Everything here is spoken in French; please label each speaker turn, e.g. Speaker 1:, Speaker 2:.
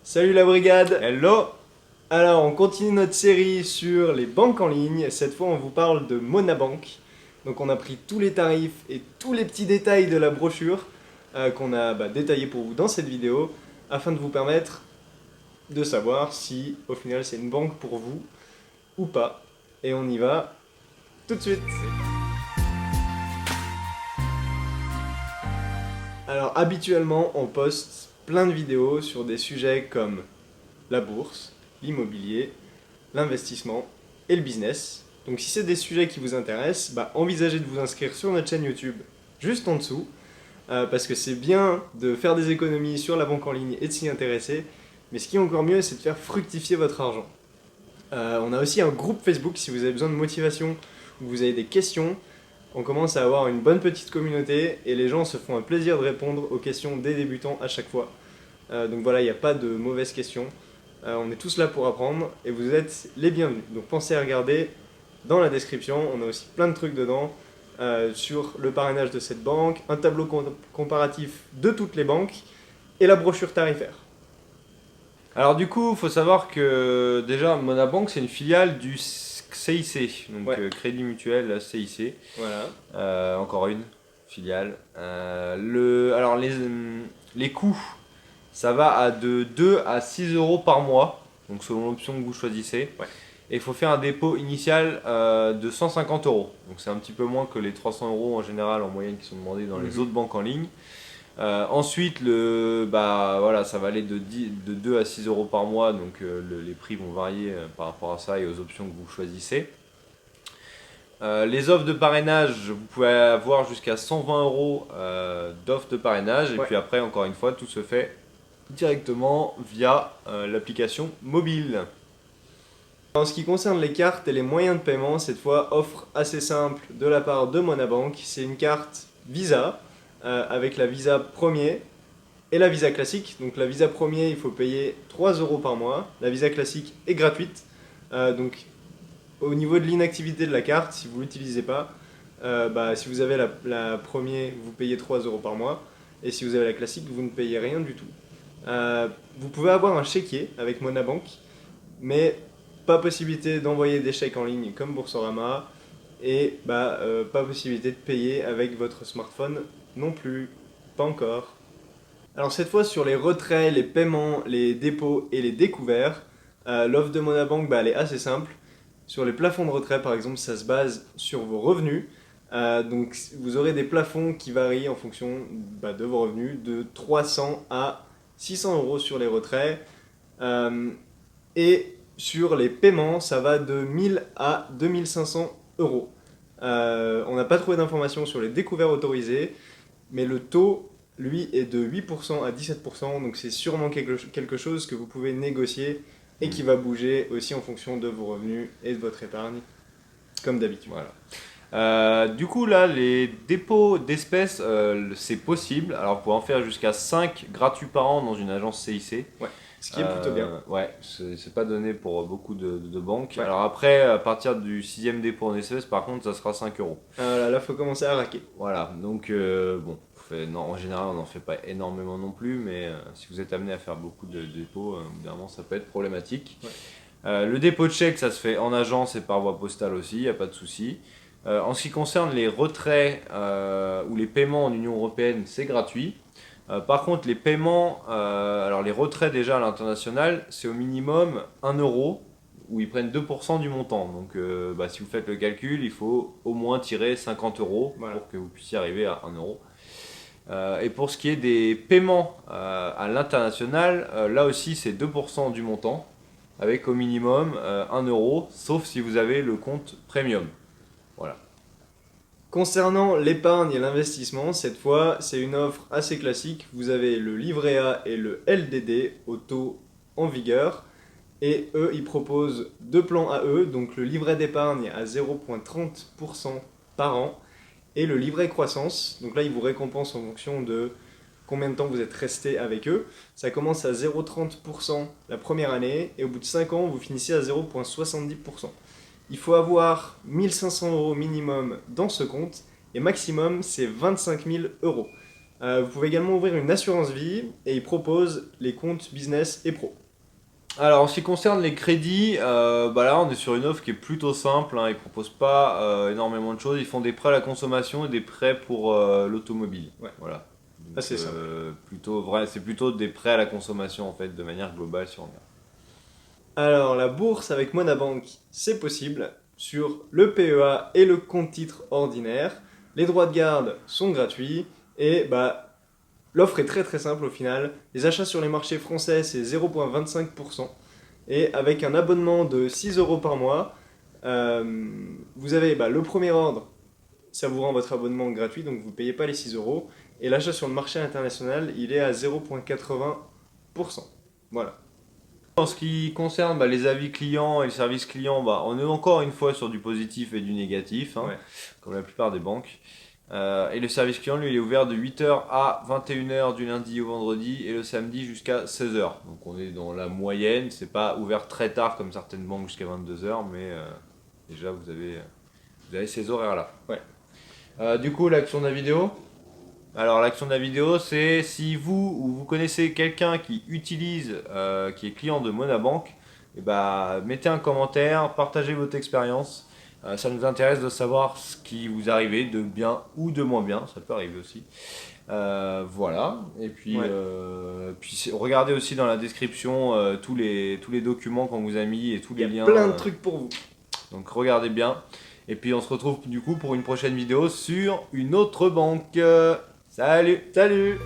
Speaker 1: Salut la brigade!
Speaker 2: Hello.
Speaker 1: Alors, on continue notre série sur les banques en ligne. Cette fois, on vous parle de Monabank. Donc, on a pris tous les tarifs et tous les petits détails de la brochure qu'on a détaillé pour vous dans cette vidéo afin de vous permettre de savoir si, au final, c'est une banque pour vous ou pas. Et on y va tout de suite! Alors, habituellement, on poste plein de vidéos sur des sujets comme la bourse, l'immobilier, l'investissement et le business. Donc si c'est des sujets qui vous intéressent, envisagez de vous inscrire sur notre chaîne YouTube juste en dessous, parce que c'est bien de faire des économies sur la banque en ligne et de s'y intéresser, mais ce qui est encore mieux, c'est de faire fructifier votre argent. On a aussi un groupe Facebook si vous avez besoin de motivation ou vous avez des questions. On commence à avoir une bonne petite communauté et les gens se font un plaisir de répondre aux questions des débutants à chaque fois. Donc voilà, il n'y a pas de mauvaises questions. On est tous là pour apprendre et vous êtes les bienvenus. Donc pensez à regarder dans la description, on a aussi plein de trucs dedans sur le parrainage de cette banque, un tableau comparatif de toutes les banques et la brochure tarifaire.
Speaker 2: Alors du coup, il faut savoir que déjà Monabank c'est une filiale du CIC, donc
Speaker 1: Ouais.
Speaker 2: Crédit Mutuel CIC.
Speaker 1: Voilà.
Speaker 2: Encore une filiale. Alors les coûts, ça va de 2 à 6 euros par mois, donc selon l'option que vous choisissez.
Speaker 1: Ouais.
Speaker 2: Et il faut faire un dépôt initial de 150 euros. Donc c'est un petit peu moins que les 300 euros en général en moyenne qui sont demandés dans les autres banques en ligne. Ensuite, ça va aller de 2 à 6 euros par mois, donc les prix vont varier par rapport à ça et aux options que vous choisissez. Les offres de parrainage, vous pouvez avoir jusqu'à 120 euros d'offres de parrainage, et
Speaker 1: Ouais.
Speaker 2: puis après, encore une fois, tout se fait directement via l'application mobile.
Speaker 1: En ce qui concerne les cartes et les moyens de paiement, cette fois, offre assez simple de la part de Monabank. C'est une carte Visa avec la Visa Premier et la Visa classique. Donc la Visa Premier, il faut payer 3 euros par mois. La Visa classique est gratuite. Donc au niveau de l'inactivité de la carte, si vous ne l'utilisez pas, si vous avez la Premier, vous payez 3 euros par mois. Et si vous avez la classique, vous ne payez rien du tout. Vous pouvez avoir un chéquier avec Monabank, mais pas possibilité d'envoyer des chèques en ligne comme Boursorama et pas possibilité de payer avec votre smartphone non plus, pas encore. Alors cette fois sur les retraits, les paiements, les dépôts et les découverts, l'offre de Monabank elle est assez simple. Sur les plafonds de retrait par exemple, ça se base sur vos revenus. Donc vous aurez des plafonds qui varient en fonction de vos revenus, de 300 à 600 euros sur les retraits. Et sur les paiements, ça va de 1000 à 2500 euros. On n'a pas trouvé d'informations sur les découverts autorisés, mais le taux, lui, est de 8% à 17%, donc c'est sûrement quelque chose que vous pouvez négocier et qui va bouger aussi en fonction de vos revenus et de votre épargne, comme d'habitude.
Speaker 2: Voilà. Du coup, là, les dépôts d'espèces, c'est possible. Alors, vous pouvez en faire jusqu'à 5 gratuits par an dans une agence CIC.
Speaker 1: Ouais, ce qui est plutôt bien.
Speaker 2: Ouais, c'est pas donné pour beaucoup de banques.
Speaker 1: Ouais.
Speaker 2: Alors après, à partir du 6e dépôt en espèces, par contre, ça sera 5 euros.
Speaker 1: Là, faut commencer à raquer.
Speaker 2: Voilà, donc non, en général, on n'en fait pas énormément non plus, mais si vous êtes amené à faire beaucoup de dépôts, évidemment, ça peut être problématique.
Speaker 1: Ouais.
Speaker 2: Le dépôt de chèque, ça se fait en agence et par voie postale aussi, il n'y a pas de souci. En ce qui concerne les retraits ou les paiements en Union Européenne, c'est gratuit. Par contre, les paiements, alors les retraits déjà à l'international, c'est au minimum 1 euro, où ils prennent 2% du montant. Donc si vous faites le calcul, il faut au moins tirer 50 euros
Speaker 1: Voilà.
Speaker 2: pour que vous puissiez arriver à 1 euro. Et pour ce qui est des paiements à l'international, là aussi c'est 2% du montant, avec au minimum 1 euro, sauf si vous avez le compte premium. Voilà.
Speaker 1: Concernant l'épargne et l'investissement, cette fois, c'est une offre assez classique. Vous avez le livret A et le LDD au taux en vigueur. Et eux, ils proposent deux plans à eux, donc le livret d'épargne à 0,30% par an et le livret croissance. Donc là, ils vous récompensent en fonction de combien de temps vous êtes resté avec eux. Ça commence à 0,30% la première année et au bout de 5 ans, vous finissez à 0,70%. Il faut avoir 1500 euros minimum dans ce compte et maximum c'est 25 000 euros. Vous pouvez également ouvrir une assurance vie et ils proposent les comptes business et pro.
Speaker 2: Alors en ce qui concerne les crédits, bah là on est sur une offre qui est plutôt simple, hein. Ils proposent pas énormément de choses, ils font des prêts à la consommation et des prêts pour l'automobile.
Speaker 1: Ouais.
Speaker 2: Voilà. Donc,
Speaker 1: Assez simple.
Speaker 2: c'est plutôt des prêts à la consommation en fait, de manière globale si on regarde.
Speaker 1: Alors, la bourse avec Monabank, c'est possible sur le PEA et le compte titre ordinaire. Les droits de garde sont gratuits et bah, l'offre est très très simple au final. Les achats sur les marchés français, c'est 0,25%. Et avec un abonnement de 6 euros par mois, vous avez bah, le premier ordre, ça vous rend votre abonnement gratuit, donc vous ne payez pas les 6 euros. Et l'achat sur le marché international, il est à 0,80%. Voilà.
Speaker 2: En ce qui concerne les avis clients et le service client, on est encore une fois sur du positif et du négatif, hein,
Speaker 1: Ouais.
Speaker 2: comme la plupart des banques. Et le service client, lui, il est ouvert de 8h à 21h du lundi au vendredi et le samedi jusqu'à 16h. Donc on est dans la moyenne, c'est pas ouvert très tard comme certaines banques jusqu'à 22h, mais déjà vous avez ces horaires-là.
Speaker 1: Ouais.
Speaker 2: Du coup, l'action de la vidéo. Alors l'action de la vidéo, c'est si vous ou vous connaissez quelqu'un qui utilise, qui est client de Monabank, et mettez un commentaire, partagez votre expérience. Ça nous intéresse de savoir ce qui vous arrive de bien ou de moins bien, ça peut arriver aussi. Voilà, et puis,
Speaker 1: Ouais.
Speaker 2: regardez aussi dans la description tous les documents qu'on vous a mis et tous
Speaker 1: Il
Speaker 2: les
Speaker 1: y a
Speaker 2: liens.
Speaker 1: plein de trucs pour vous.
Speaker 2: Donc regardez bien. Et puis on se retrouve du coup pour une prochaine vidéo sur une autre banque. Salut!
Speaker 1: Salut!